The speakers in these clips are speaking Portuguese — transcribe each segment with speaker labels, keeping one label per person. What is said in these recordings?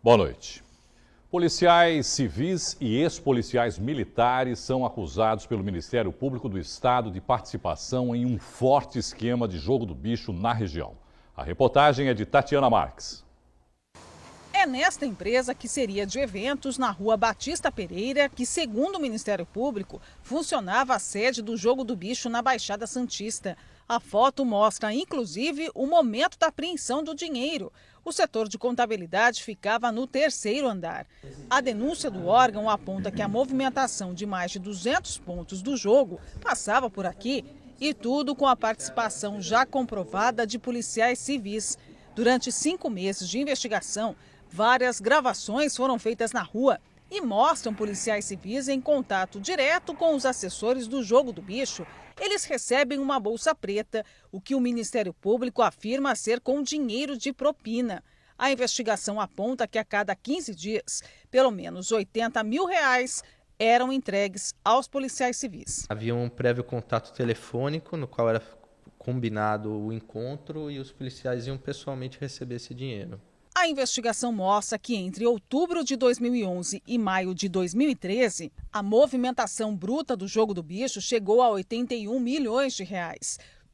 Speaker 1: Boa noite. Policiais civis e ex-policiais militares são acusados pelo Ministério Público do Estado de participação em um forte esquema de jogo do bicho na região. A reportagem é de Tatiana Marques.
Speaker 2: É nesta empresa que seria de eventos na rua Batista Pereira que, segundo o Ministério Público, funcionava a sede do jogo do bicho na Baixada Santista. A foto mostra, inclusive, o momento da apreensão do dinheiro. O setor de contabilidade ficava no 3º andar. A denúncia do órgão aponta que a movimentação de mais de 200 pontos do jogo passava por aqui, e tudo com a participação já comprovada de policiais civis. Durante 5 meses de investigação, várias gravações foram feitas na rua e mostram policiais civis em contato direto com os assessores do jogo do bicho. Eles recebem uma bolsa preta, o que o Ministério Público afirma ser com dinheiro de propina. A investigação aponta que a cada 15 dias, pelo menos R$80 mil eram entregues aos policiais civis.
Speaker 3: Havia um prévio contato telefônico, no qual era combinado o encontro e os policiais iam pessoalmente receber esse dinheiro.
Speaker 2: A investigação mostra que entre outubro de 2011 e maio de 2013, a movimentação bruta do jogo do bicho chegou a R$81 milhões.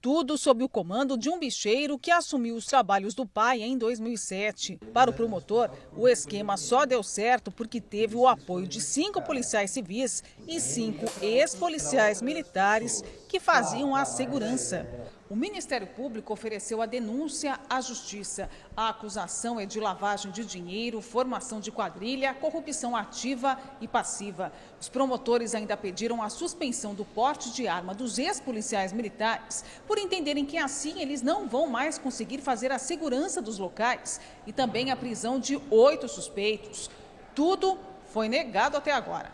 Speaker 2: Tudo sob o comando de um bicheiro que assumiu os trabalhos do pai em 2007. Para o promotor, o esquema só deu certo porque teve o apoio de 5 policiais civis e 5 ex-policiais militares que faziam a segurança. O Ministério Público ofereceu a denúncia à Justiça. A acusação é de lavagem de dinheiro, formação de quadrilha, corrupção ativa e passiva. Os promotores ainda pediram a suspensão do porte de arma dos ex-policiais militares por entenderem que assim eles não vão mais conseguir fazer a segurança dos locais e também a prisão de 8 suspeitos. Tudo foi negado até agora.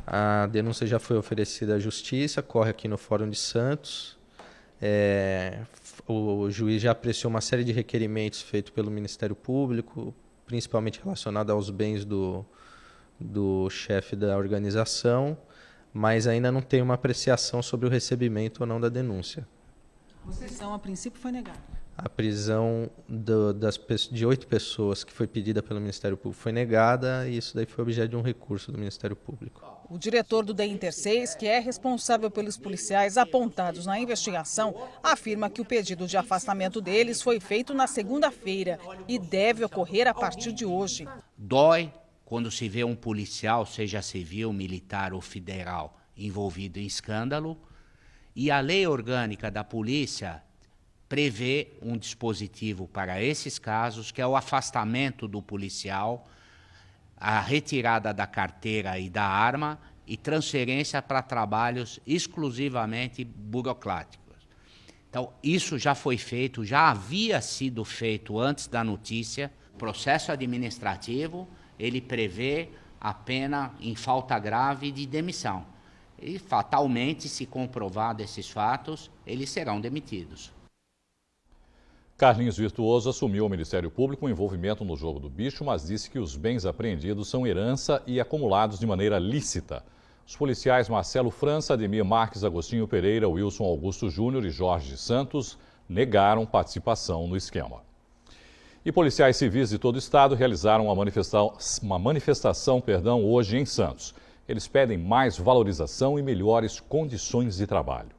Speaker 3: A denúncia já foi oferecida à Justiça, corre aqui no Fórum de Santos. O juiz já apreciou uma série de requerimentos feitos pelo Ministério Público, principalmente relacionados aos bens do chefe da organização, mas ainda não tem uma apreciação sobre o recebimento ou não da denúncia.
Speaker 2: A prisão, a princípio, foi negada.
Speaker 3: A prisão de 8 pessoas que foi pedida pelo Ministério Público foi negada e isso daí foi objeto de um recurso do Ministério Público.
Speaker 2: O diretor do DEINTER 6, que é responsável pelos policiais apontados na investigação, afirma que o pedido de afastamento deles foi feito na segunda-feira e deve ocorrer a partir de hoje.
Speaker 4: Dói quando se vê um policial, seja civil, militar ou federal, envolvido em escândalo, e a lei orgânica da polícia prevê um dispositivo para esses casos, que é o afastamento do policial, a retirada da carteira e da arma e transferência para trabalhos exclusivamente burocráticos. Então, isso já foi feito, já havia sido feito antes da notícia. O processo administrativo, ele prevê a pena em falta grave de demissão. E, fatalmente, se comprovado esses fatos, eles serão demitidos.
Speaker 1: Carlinhos Virtuoso assumiu ao Ministério Público o envolvimento no jogo do bicho, mas disse que os bens apreendidos são herança e acumulados de maneira lícita. Os policiais Marcelo França, Ademir Marques, Agostinho Pereira, Wilson Augusto Júnior e Jorge Santos negaram participação no esquema. E policiais civis de todo o estado realizaram uma manifestação hoje em Santos. Eles pedem mais valorização e melhores condições de trabalho.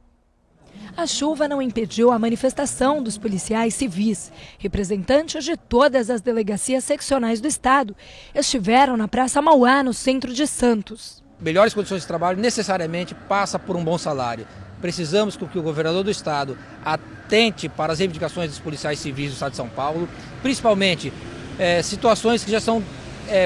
Speaker 5: A chuva não impediu a manifestação dos policiais civis. Representantes de todas as delegacias seccionais do estado estiveram na Praça Mauá, no centro de Santos.
Speaker 6: Melhores condições de trabalho necessariamente passa por um bom salário. Precisamos que o governador do estado atente para as reivindicações dos policiais civis do estado de São Paulo, principalmente situações que já são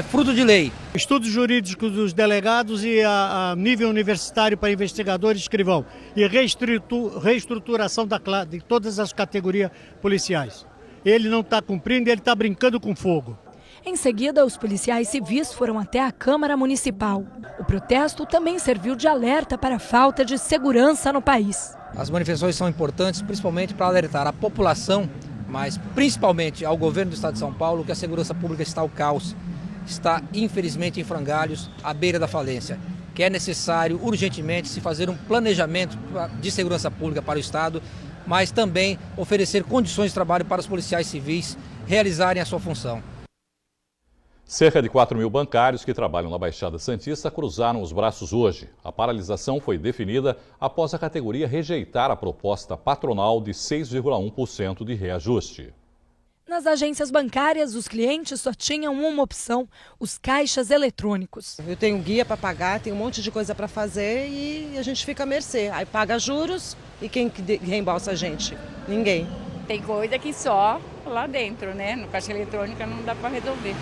Speaker 6: fruto de lei.
Speaker 7: Estudos jurídicos dos delegados e a nível universitário para investigadores e escrivão. E reestruturação de todas as categorias policiais. Ele não está cumprindo, ele está brincando com fogo.
Speaker 5: Em seguida, os policiais civis foram até a Câmara Municipal. O protesto também serviu de alerta para a falta de segurança no país.
Speaker 6: As manifestações são importantes, principalmente para alertar a população, mas principalmente ao governo do estado de São Paulo, que a segurança pública está ao caos. Está, infelizmente, em frangalhos, à beira da falência, que é necessário urgentemente se fazer um planejamento de segurança pública para o Estado, mas também oferecer condições de trabalho para os policiais civis realizarem a sua função.
Speaker 1: Cerca de 4.000 bancários que trabalham na Baixada Santista cruzaram os braços hoje. A paralisação foi definida após a categoria rejeitar a proposta patronal de 6,1% de reajuste.
Speaker 5: Nas agências bancárias, os clientes só tinham uma opção: os caixas eletrônicos.
Speaker 8: Eu tenho guia para pagar, tenho um monte de coisa para fazer e a gente fica à mercê. Aí paga juros e quem reembolsa a gente? Ninguém.
Speaker 9: Tem coisa que só lá dentro, né? No caixa eletrônica não dá para resolver.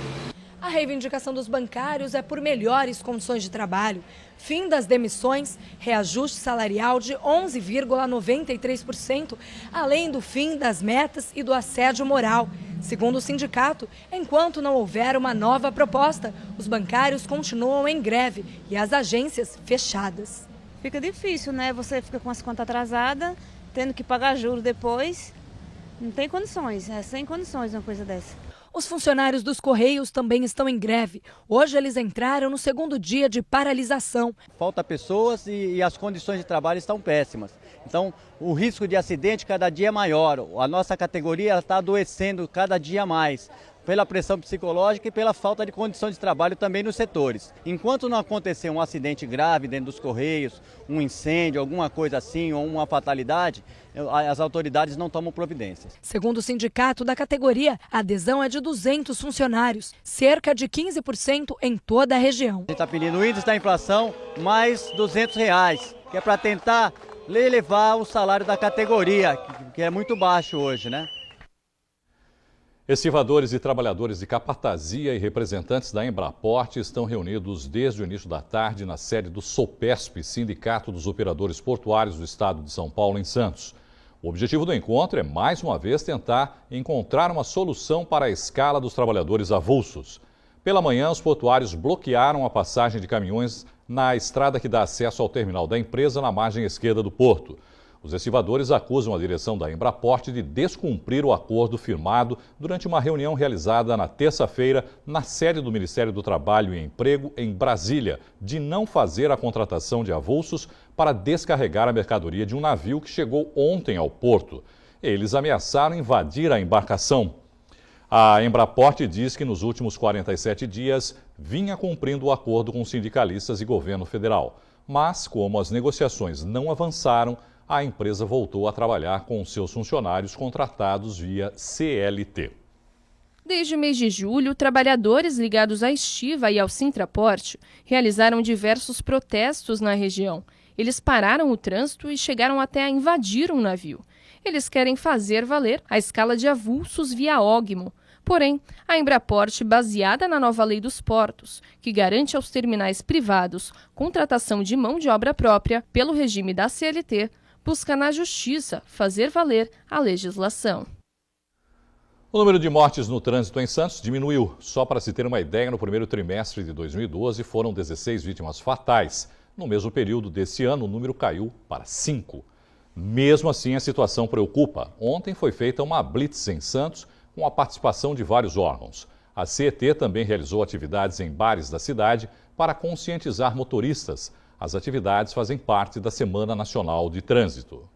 Speaker 5: A reivindicação dos bancários é por melhores condições de trabalho, fim das demissões, reajuste salarial de 11,93%, além do fim das metas e do assédio moral. Segundo o sindicato, enquanto não houver uma nova proposta, os bancários continuam em greve e as agências fechadas.
Speaker 10: Fica difícil, né? Você fica com as contas atrasadas, tendo que pagar juros depois. Não tem condições, é sem condições uma coisa dessa.
Speaker 5: Os funcionários dos Correios também estão em greve. Hoje eles entraram no segundo dia de paralisação.
Speaker 11: Falta pessoas e as condições de trabalho estão péssimas. Então, o risco de acidente cada dia é maior. A nossa categoria está adoecendo cada dia mais, pela pressão psicológica e pela falta de condições de trabalho também nos setores. Enquanto não acontecer um acidente grave dentro dos Correios, um incêndio, alguma coisa assim, ou uma fatalidade, as autoridades não tomam providências.
Speaker 5: Segundo o sindicato da categoria, a adesão é de 200 funcionários, cerca de 15% em toda a região.
Speaker 11: A gente está pedindo o índice da inflação mais R$200, que é para tentar elevar o salário da categoria, que é muito baixo hoje, né?
Speaker 1: Estivadores e trabalhadores de capatazia e representantes da Embraport estão reunidos desde o início da tarde na sede do SOPESP, Sindicato dos Operadores Portuários do Estado de São Paulo, em Santos. O objetivo do encontro é, mais uma vez, tentar encontrar uma solução para a escala dos trabalhadores avulsos. Pela manhã, os portuários bloquearam a passagem de caminhões na estrada que dá acesso ao terminal da empresa na margem esquerda do porto. Os estivadores acusam a direção da Embraport de descumprir o acordo firmado durante uma reunião realizada na terça-feira na sede do Ministério do Trabalho e Emprego, em Brasília, de não fazer a contratação de avulsos para descarregar a mercadoria de um navio que chegou ontem ao porto. Eles ameaçaram invadir a embarcação. A Embraport diz que nos últimos 47 dias vinha cumprindo o acordo com sindicalistas e governo federal. Mas, como as negociações não avançaram, a empresa voltou a trabalhar com seus funcionários contratados via CLT.
Speaker 12: Desde o mês de julho, trabalhadores ligados à Estiva e ao Sintraport realizaram diversos protestos na região. Eles pararam o trânsito e chegaram até a invadir um navio. Eles querem fazer valer a escala de avulsos via ógmo. Porém, a Embraport, baseada na nova lei dos portos, que garante aos terminais privados contratação de mão de obra própria pelo regime da CLT, busca na Justiça fazer valer a legislação.
Speaker 1: O número de mortes no trânsito em Santos diminuiu. Só para se ter uma ideia, no primeiro trimestre de 2012 foram 16 vítimas fatais. No mesmo período desse ano, o número caiu para 5. Mesmo assim, a situação preocupa. Ontem foi feita uma blitz em Santos com a participação de vários órgãos. A CET também realizou atividades em bares da cidade para conscientizar motoristas. As atividades fazem parte da Semana Nacional de Trânsito.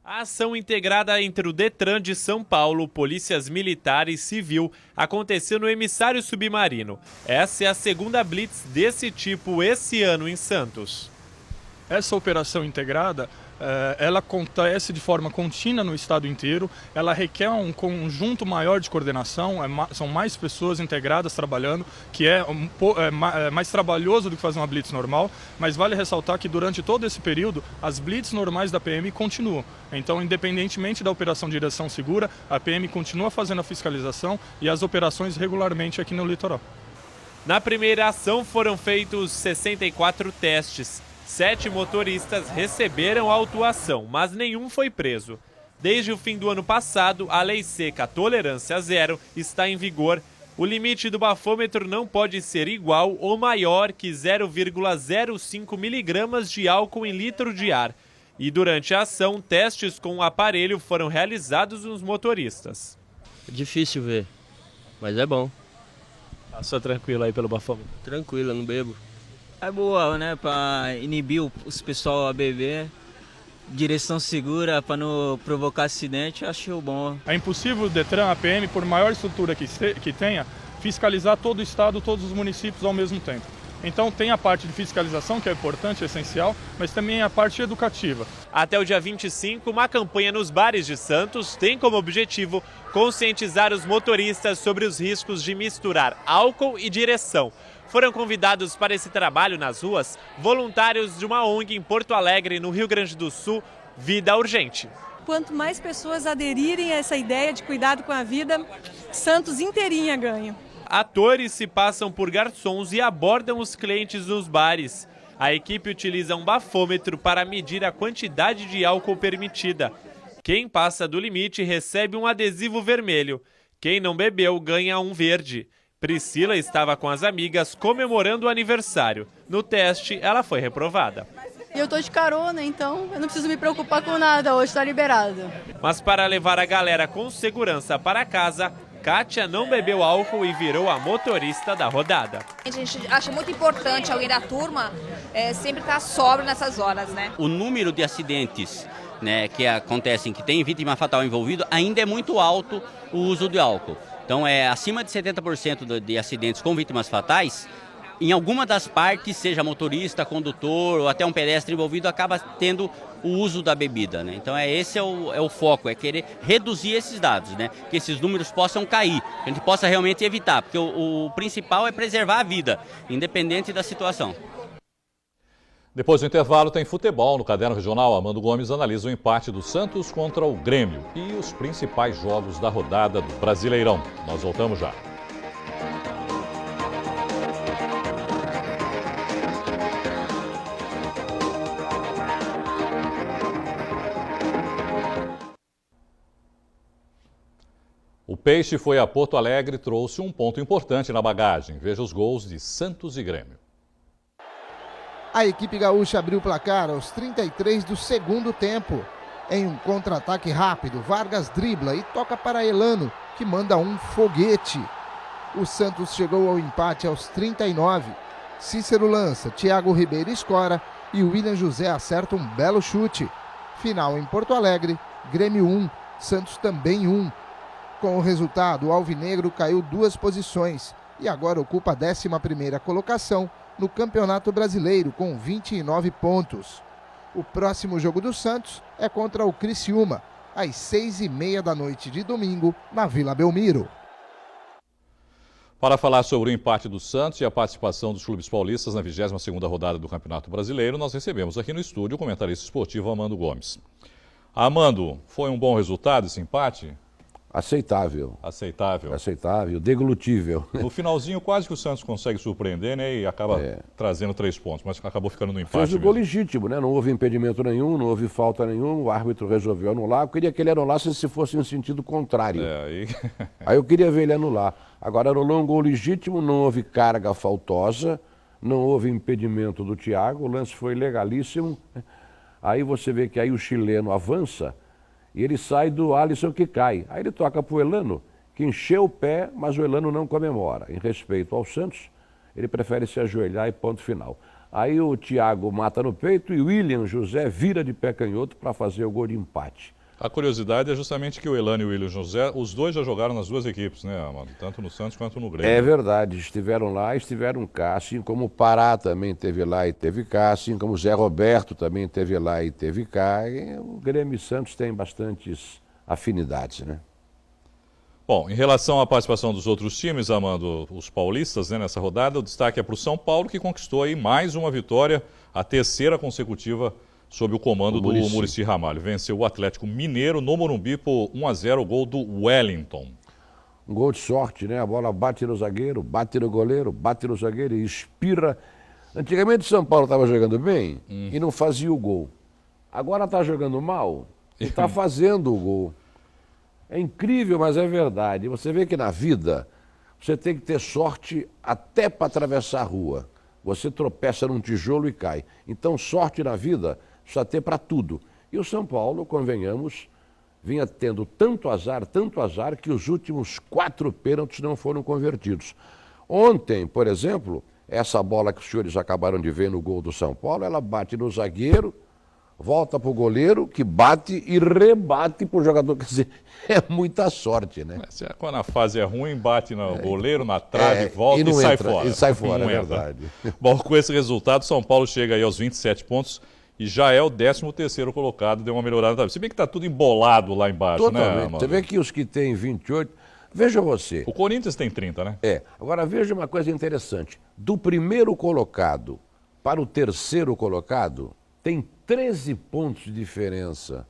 Speaker 13: A ação integrada entre o Detran de São Paulo, polícias militar e civil aconteceu no emissário submarino. Essa é a segunda blitz desse tipo esse ano em Santos.
Speaker 14: Essa operação integrada, ela acontece de forma contínua no estado inteiro, ela requer um conjunto maior de coordenação, são mais pessoas integradas trabalhando, que é mais trabalhoso do que fazer uma blitz normal, mas vale ressaltar que durante todo esse período, as blitz normais da PM continuam. Então, independentemente da operação de direção segura, a PM continua fazendo a fiscalização e as operações regularmente aqui no litoral.
Speaker 13: Na primeira ação foram feitos 64 testes. 7 motoristas receberam autuação, mas nenhum foi preso. Desde o fim do ano passado, a Lei Seca Tolerância Zero está em vigor. O limite do bafômetro não pode ser igual ou maior que 0,05 miligramas de álcool em litro de ar. E durante a ação, testes com o aparelho foram realizados nos motoristas.
Speaker 15: Difícil ver, mas é bom.
Speaker 13: Passou tranquilo aí pelo bafômetro?
Speaker 15: Tranquilo, eu não bebo.
Speaker 16: É boa, né, para inibir os pessoal a beber, direção segura para não provocar acidente, eu acho bom.
Speaker 14: É impossível o Detran, a PM, por maior estrutura que tenha, fiscalizar todo o estado, todos os municípios ao mesmo tempo. Então tem a parte de fiscalização, que é importante, é essencial, mas também a parte educativa.
Speaker 13: Até o dia 25, uma campanha nos bares de Santos tem como objetivo conscientizar os motoristas sobre os riscos de misturar álcool e direção. Foram convidados para esse trabalho nas ruas voluntários de uma ONG em Porto Alegre, no Rio Grande do Sul, Vida Urgente.
Speaker 17: Quanto mais pessoas aderirem a essa ideia de cuidado com a vida, Santos inteirinha ganha.
Speaker 13: Atores se passam por garçons e abordam os clientes nos bares. A equipe utiliza um bafômetro para medir a quantidade de álcool permitida. Quem passa do limite recebe um adesivo vermelho. Quem não bebeu ganha um verde. Priscila estava com as amigas comemorando o aniversário. No teste, ela foi reprovada.
Speaker 18: Eu tô de carona, então eu não preciso me preocupar com nada, hoje está liberado.
Speaker 13: Mas para levar a galera com segurança para casa, Kátia não bebeu álcool e virou a motorista da rodada.
Speaker 19: A gente acha muito importante alguém da turma sempre estar sóbrio nessas horas, né?
Speaker 20: O número de acidentes, né, que acontecem, que tem vítima fatal envolvido, ainda é muito alto o uso de álcool. Então é acima de 70% de acidentes com vítimas fatais. Em alguma das partes, seja motorista, condutor ou até um pedestre envolvido, acaba tendo o uso da bebida, né? Então esse é o foco, é querer reduzir esses dados, né? Que esses números possam cair, que a gente possa realmente evitar, porque o principal é preservar a vida, independente da situação.
Speaker 1: Depois do intervalo tem futebol no Caderno Regional. Armando Gomes analisa o empate do Santos contra o Grêmio e os principais jogos da rodada do Brasileirão. Nós voltamos já. O Peixe foi a Porto Alegre e trouxe um ponto importante na bagagem. Veja os gols de Santos e Grêmio.
Speaker 21: A equipe gaúcha abriu o placar aos 33 do segundo tempo. Em um contra-ataque rápido, Vargas dribla e toca para Elano, que manda um foguete. O Santos chegou ao empate aos 39. Cícero lança, Thiago Ribeiro escora e o William José acerta um belo chute. Final em Porto Alegre, Grêmio 1, Santos também 1. Com o resultado, o Alvinegro caiu 2 posições e agora ocupa a 11ª colocação no Campeonato Brasileiro com 29 pontos. O próximo jogo do Santos é contra o Criciúma, às 6h30 da noite de domingo, na Vila Belmiro.
Speaker 1: Para falar sobre o empate do Santos e a participação dos clubes paulistas na 22ª rodada do Campeonato Brasileiro, nós recebemos aqui no estúdio o comentarista esportivo Armando Gomes. Armando, foi um bom resultado esse empate?
Speaker 22: Aceitável.
Speaker 1: Aceitável.
Speaker 22: Aceitável, deglutível.
Speaker 1: No finalzinho quase que o Santos consegue surpreender, né? E acaba trazendo 3 pontos, mas acabou ficando no empate.
Speaker 22: Fez o gol legítimo, né? Não houve impedimento nenhum, não houve falta nenhuma, o árbitro resolveu anular. Eu queria que ele anulasse se fosse em sentido contrário. Aí eu queria ver ele anular. Agora anulou um gol legítimo, não houve carga faltosa, não houve impedimento do Thiago, o lance foi legalíssimo. Aí você vê que aí o chileno avança, e ele sai do Alisson que cai. Aí ele toca para o Elano, que encheu o pé, mas o Elano não comemora. Em respeito ao Santos, ele prefere se ajoelhar e ponto final. Aí o Thiago mata no peito e o William José vira de pé canhoto para fazer o gol de empate.
Speaker 1: A curiosidade é justamente que o Elano e o William José, os dois já jogaram nas duas equipes, né, Amado? Tanto no Santos quanto no Grêmio.
Speaker 22: É verdade, estiveram lá, estiveram cá, assim como o Pará também esteve lá e teve cá, assim como o Zé Roberto também esteve lá e teve cá. E o Grêmio e Santos têm bastantes afinidades, né?
Speaker 1: Bom, em relação à participação dos outros times, Amando, os paulistas, né, nessa rodada, o destaque é para o São Paulo, que conquistou aí mais uma vitória, a 3ª consecutiva sob o comando do Muricy Ramalho. Venceu o Atlético Mineiro no Morumbi por 1-0, o gol do Wellington.
Speaker 22: Um gol de sorte, né? A bola bate no zagueiro, bate no goleiro, bate no zagueiro e espirra. Antigamente o São Paulo estava jogando bem e não fazia o gol. Agora está jogando mal e está fazendo o gol. É incrível, mas é verdade. Você vê que na vida você tem que ter sorte até para atravessar a rua. Você tropeça num tijolo e cai. Então sorte na vida precisa ter para tudo. E o São Paulo, convenhamos, vinha tendo tanto azar, que os últimos 4 pênaltis não foram convertidos. Ontem, por exemplo, essa bola que os senhores acabaram de ver no gol do São Paulo, ela bate no zagueiro, volta para o goleiro, que bate e rebate para o jogador. Quer dizer, é muita sorte, né?
Speaker 1: Quando a fase é ruim, bate no goleiro, na trave, volta e sai fora.
Speaker 22: E sai fora, é verdade.
Speaker 1: Bom, com esse resultado, São Paulo chega aí aos 27 pontos e já é o 13º colocado, deu uma melhorada. Se bem que está tudo embolado lá embaixo,
Speaker 22: Totalmente.
Speaker 1: né?
Speaker 22: Você vê que os que têm 28... Veja você.
Speaker 1: O Corinthians tem 30, né?
Speaker 22: Agora veja uma coisa interessante. Do primeiro colocado para o terceiro colocado, tem 13 pontos de diferença.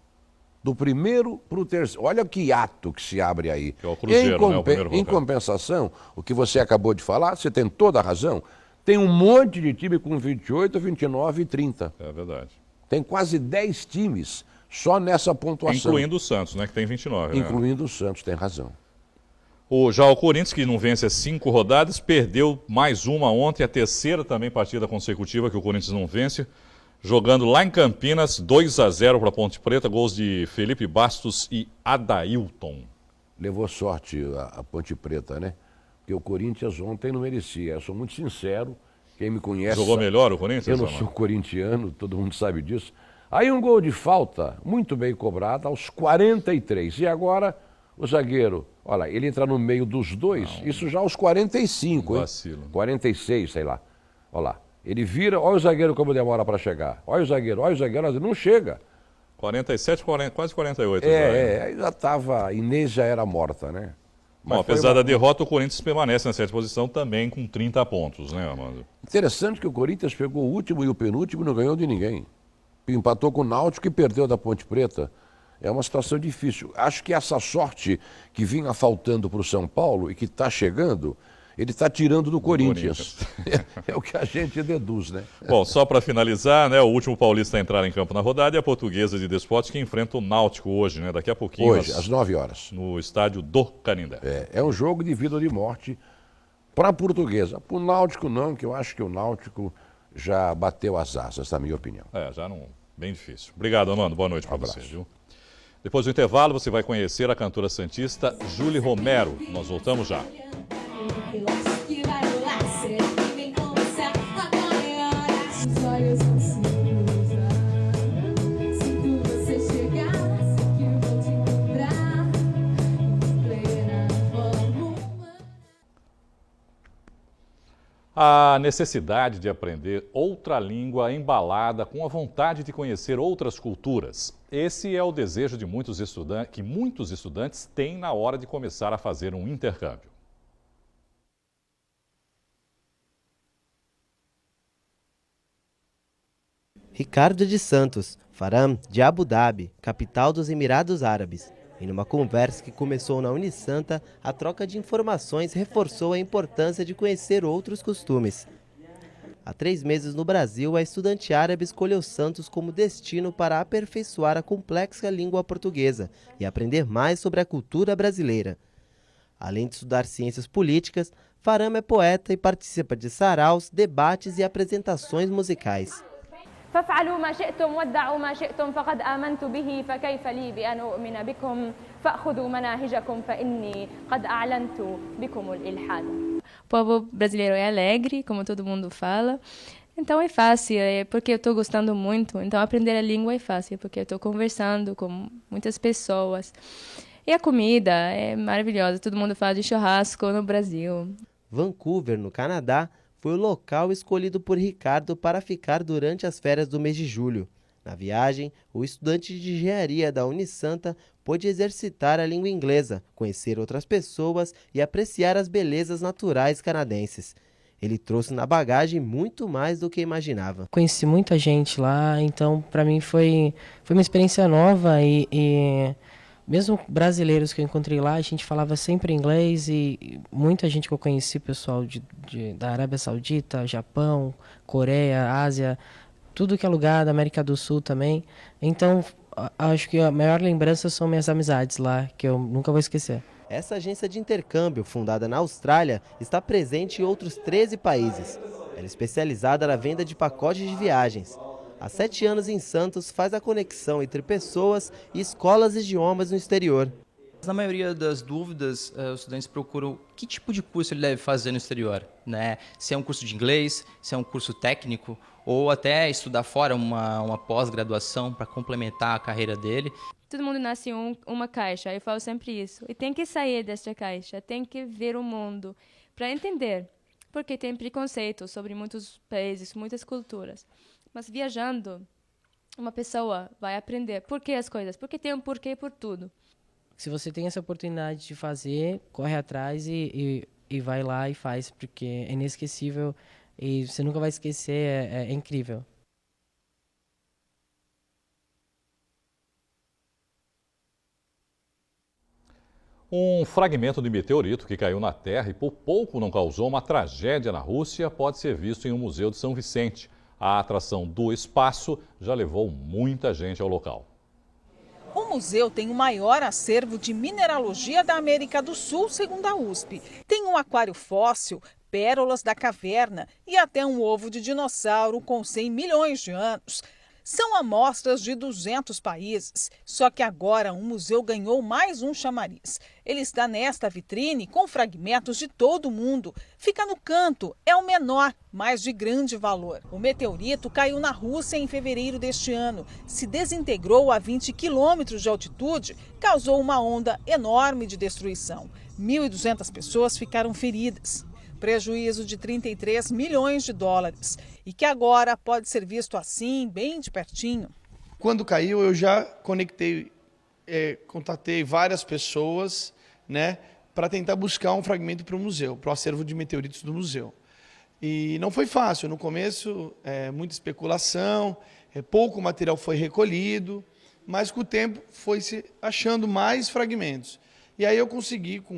Speaker 22: Do primeiro para o terceiro. Olha que ato que se abre aí.
Speaker 1: Que é o Cruzeiro, né? O primeiro
Speaker 22: em compensação, o que você acabou de falar, você tem toda a razão, tem um monte de time com 28, 29 e 30.
Speaker 1: É verdade.
Speaker 22: Tem quase 10 times só nessa pontuação.
Speaker 1: Incluindo o Santos, né? Que tem 29.
Speaker 22: Incluindo o Santos, tem razão.
Speaker 1: Já o Corinthians, que não vence as 5 rodadas, perdeu mais uma ontem, a terceira também partida consecutiva que o Corinthians não vence, jogando lá em Campinas, 2-0 para a Ponte Preta, gols de Felipe Bastos e Adailton.
Speaker 22: Levou sorte a Ponte Preta, né? Porque o Corinthians ontem não merecia. Eu sou muito sincero, quem me conhece...
Speaker 1: Jogou melhor o Corinthians?
Speaker 22: Eu não sou corintiano, todo mundo sabe disso. Aí um gol de falta, muito bem cobrado, aos 43. E agora o zagueiro... Olha, ele entra no meio dos dois, isso já aos 45, hein?
Speaker 1: Vacilo.
Speaker 22: 46, sei lá. Olha lá. Ele vira, olha o zagueiro como demora para chegar. Olha o zagueiro, não chega.
Speaker 1: 47, quase 48.
Speaker 22: Aí já estava, Inês já era morta, né?
Speaker 1: Bom, apesar da derrota, o Corinthians permanece na 7ª posição também com 30 pontos, né, Armando?
Speaker 22: Interessante que o Corinthians pegou o último e o penúltimo e não ganhou de ninguém. Empatou com o Náutico e perdeu da Ponte Preta. É uma situação difícil. Acho que essa sorte que vinha faltando para o São Paulo e que está chegando, ele está tirando do Corinthians. É o que a gente deduz, né?
Speaker 1: Bom, só para finalizar, né, o último paulista a entrar em campo na rodada é a Portuguesa de Desportes, que enfrenta o Náutico hoje, né? Daqui a pouquinho.
Speaker 22: Hoje, às 9 horas.
Speaker 1: No estádio do Canindé.
Speaker 22: É um jogo de vida ou de morte para a Portuguesa. Para o Náutico não, que eu acho que o Náutico já bateu as asas, essa é a minha opinião.
Speaker 1: Já não... Bem difícil. Obrigado, Armando. Boa noite para você, viu? Depois do intervalo, você vai conhecer a cantora santista Júlia Romero. Nós voltamos já. A necessidade de aprender outra língua embalada com a vontade de conhecer outras culturas. Esse é o desejo de muitos estudantes têm na hora de começar a fazer um intercâmbio.
Speaker 2: Ricardo de Santos, Faram de Abu Dhabi, capital dos Emirados Árabes. Em uma conversa que começou na Unisanta, a troca de informações reforçou a importância de conhecer outros costumes. Há 3 meses no Brasil, a estudante árabe escolheu Santos como destino para aperfeiçoar a complexa língua portuguesa e aprender mais sobre a cultura brasileira. Além de estudar ciências políticas, Faram é poeta e participa de saraus, debates e apresentações musicais.
Speaker 3: فافعلوا ما شئتم وادعوا ما شئتم فقد آمنت به فكيف لي بأن أؤمن بكم فأخذوا مناهجكم فإني قد أعلنت بكم الإلحاد.
Speaker 23: O povo brasileiro é alegre, como todo mundo fala. Então é fácil, é porque eu estou gostando muito. Então aprender a língua é fácil, porque eu estou conversando com muitas pessoas. E a comida é maravilhosa, todo mundo fala de churrasco no Brasil.
Speaker 2: Vancouver, no Canadá, foi o local escolhido por Ricardo para ficar durante as férias do mês de julho. Na viagem, o estudante de engenharia da Unisanta pôde exercitar a língua inglesa, conhecer outras pessoas e apreciar as belezas naturais canadenses. Ele trouxe na bagagem muito mais do que imaginava.
Speaker 24: Conheci muita gente lá, então para mim foi uma experiência nova e mesmo brasileiros que eu encontrei lá, a gente falava sempre inglês e muita gente que eu conheci, pessoal da Arábia Saudita, Japão, Coreia, Ásia, tudo que é lugar da América do Sul também. Então, acho que a maior lembrança são minhas amizades lá, que eu nunca vou esquecer.
Speaker 2: Essa agência de intercâmbio, fundada na Austrália, está presente em outros 13 países. Ela é especializada na venda de pacotes de viagens. Há 7 anos em Santos, faz a conexão entre pessoas e escolas de idiomas no exterior.
Speaker 4: Na maioria das dúvidas, os estudantes procuram que tipo de curso ele deve fazer no exterior, né? Se é um curso de inglês, se é um curso técnico, ou até estudar fora uma pós-graduação para complementar a carreira dele.
Speaker 23: Todo mundo nasce em uma caixa, eu falo sempre isso. E tem que sair desta caixa, tem que ver o mundo para entender. Porque tem preconceito sobre muitos países, muitas culturas. Mas viajando, uma pessoa vai aprender por que as coisas, porque tem um porquê por tudo.
Speaker 24: Se você tem essa oportunidade de fazer, corre atrás e vai lá e faz, porque é inesquecível e você nunca vai esquecer, é incrível.
Speaker 1: Um fragmento de meteorito que caiu na Terra e por pouco não causou uma tragédia na Rússia pode ser visto em um museu de São Vicente. A atração do espaço já levou muita gente ao local.
Speaker 6: O museu tem o maior acervo de mineralogia da América do Sul, segundo a USP. Tem um aquário fóssil, pérolas da caverna e até um ovo de dinossauro com 100 milhões de anos. São amostras de 200 países, só que agora o museu ganhou mais um chamariz. Ele está nesta vitrine com fragmentos de todo o mundo. Fica no canto, é o menor, mas de grande valor. O meteorito caiu na Rússia em fevereiro deste ano. Se desintegrou a 20 quilômetros de altitude, causou uma onda enorme de destruição. 1.200 pessoas ficaram feridas. Prejuízo de 33 milhões de dólares e que agora pode ser visto assim, bem de pertinho.
Speaker 7: Quando caiu, eu já contatei várias pessoas, né, para tentar buscar um fragmento para o museu, para o acervo de meteoritos do museu. E não foi fácil. No começo, muita especulação, pouco material foi recolhido, mas com o tempo foi se achando mais fragmentos. E aí eu consegui com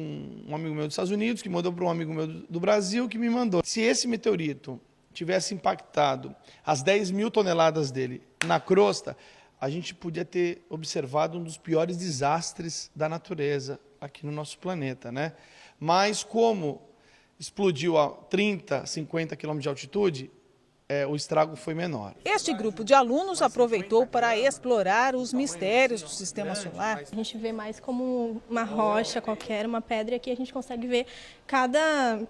Speaker 7: um amigo meu dos Estados Unidos, que mandou para um amigo meu do Brasil, que me mandou. Se esse meteorito tivesse impactado as 10 mil toneladas dele na crosta, a gente podia ter observado um dos piores desastres da natureza aqui no nosso planeta, né? Mas como explodiu a 30, 50 quilômetros de altitude, o estrago foi menor.
Speaker 6: Este grupo de alunos aproveitou para explorar os mistérios do sistema solar.
Speaker 8: A gente vê mais como uma rocha qualquer, uma pedra, que a gente consegue ver cada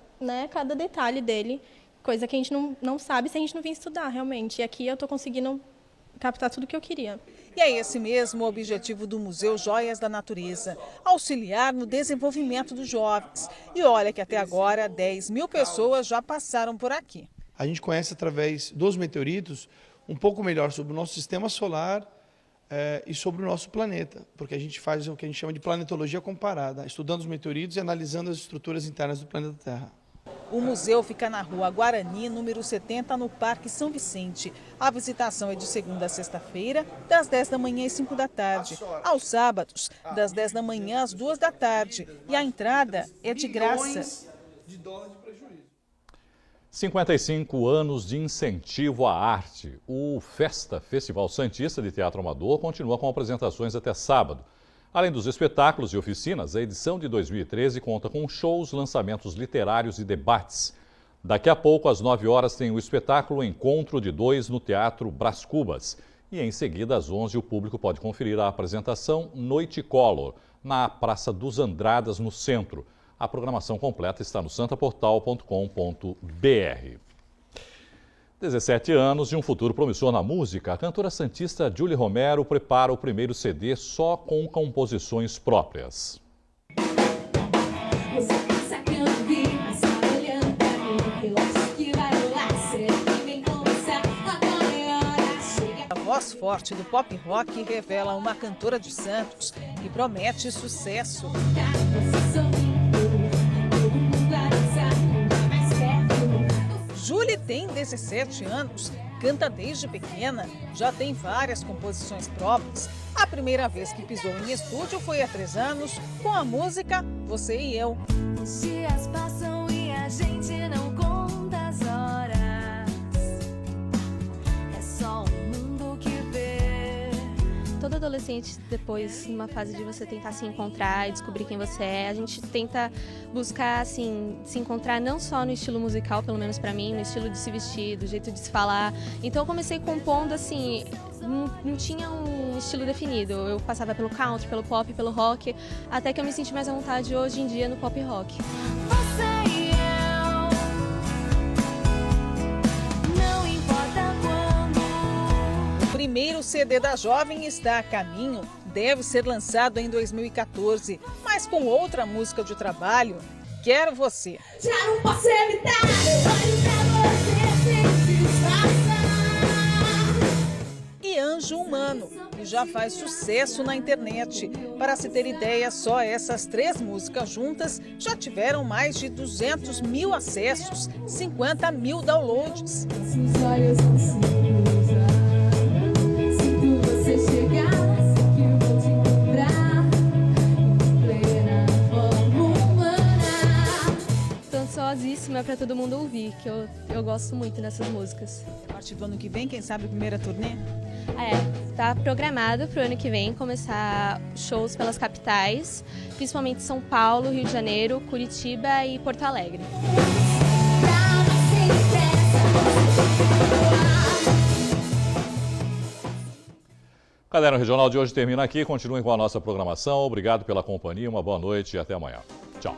Speaker 8: detalhe dele, coisa que a gente não sabe se a gente não vir estudar realmente. E aqui eu estou conseguindo captar tudo o que eu queria.
Speaker 6: E é esse mesmo o objetivo do Museu Joias da Natureza, auxiliar no desenvolvimento dos jovens. E olha que até agora 10 mil pessoas já passaram por aqui.
Speaker 7: A gente conhece através dos meteoritos um pouco melhor sobre o nosso sistema solar e sobre o nosso planeta, porque a gente faz o que a gente chama de planetologia comparada, estudando os meteoritos e analisando as estruturas internas do planeta Terra.
Speaker 6: O museu fica na Rua Guarani, número 70, no Parque São Vicente. A visitação é de segunda a sexta-feira, das 10 da manhã às 5 da tarde. Aos sábados, das 10 da manhã às 2 da tarde. E a entrada é de graça.
Speaker 1: 55 anos de incentivo à arte. O Festival Santista de Teatro Amador continua com apresentações até sábado. Além dos espetáculos e oficinas, a edição de 2013 conta com shows, lançamentos literários e debates. Daqui a pouco, às 9 horas, tem o espetáculo Encontro de Dois no Teatro Brás Cubas. E em seguida, às 11, o público pode conferir a apresentação Noite Color, na Praça dos Andradas, no centro. A programação completa está no santaportal.com.br. 17 anos e um futuro promissor na música, a cantora santista Julie Romero prepara o primeiro CD só com composições próprias.
Speaker 6: A voz forte do pop rock revela uma cantora de Santos que promete sucesso. Julie tem 17 anos, canta desde pequena, já tem várias composições próprias. A primeira vez que pisou em estúdio foi há 3 anos, com a música Você e Eu.
Speaker 25: Os dias passam e a gente não conta as horas. É só o mundo que vê.
Speaker 8: Todas
Speaker 5: adolescente, depois, numa fase de você tentar se encontrar e descobrir quem você é, a gente tenta buscar, assim, se encontrar não só no estilo musical, pelo menos pra mim, no estilo de se vestir, do jeito de se falar. Então eu comecei compondo, assim, não tinha um estilo definido. Eu passava pelo country, pelo pop, pelo rock, até que eu me senti mais à vontade hoje em dia no pop rock.
Speaker 6: O primeiro CD da jovem está a caminho, deve ser lançado em 2014, mas com outra música de trabalho, Quero Você.
Speaker 25: Já não posso evitar, eu olho pra você sem disfarçar.
Speaker 6: E Anjo Humano, que já faz sucesso na internet. Para se ter ideia, só essas 3 músicas juntas já tiveram mais de 200 mil acessos, 50 mil downloads.
Speaker 25: Seus olhos não se cruzam. Sinto você chegar, sei que eu vou te encontrar em plena forma humana.
Speaker 5: Tô ansiosíssima pra todo mundo ouvir, que eu gosto muito dessas músicas.
Speaker 6: A partir do ano que vem, quem sabe a primeira turnê?
Speaker 5: Tá programado pro ano que vem começar shows pelas capitais, principalmente São Paulo, Rio de Janeiro, Curitiba e Porto Alegre.
Speaker 1: O Caderno Regional de hoje termina aqui. Continuem com a nossa programação. Obrigado pela companhia, uma boa noite e até amanhã. Tchau.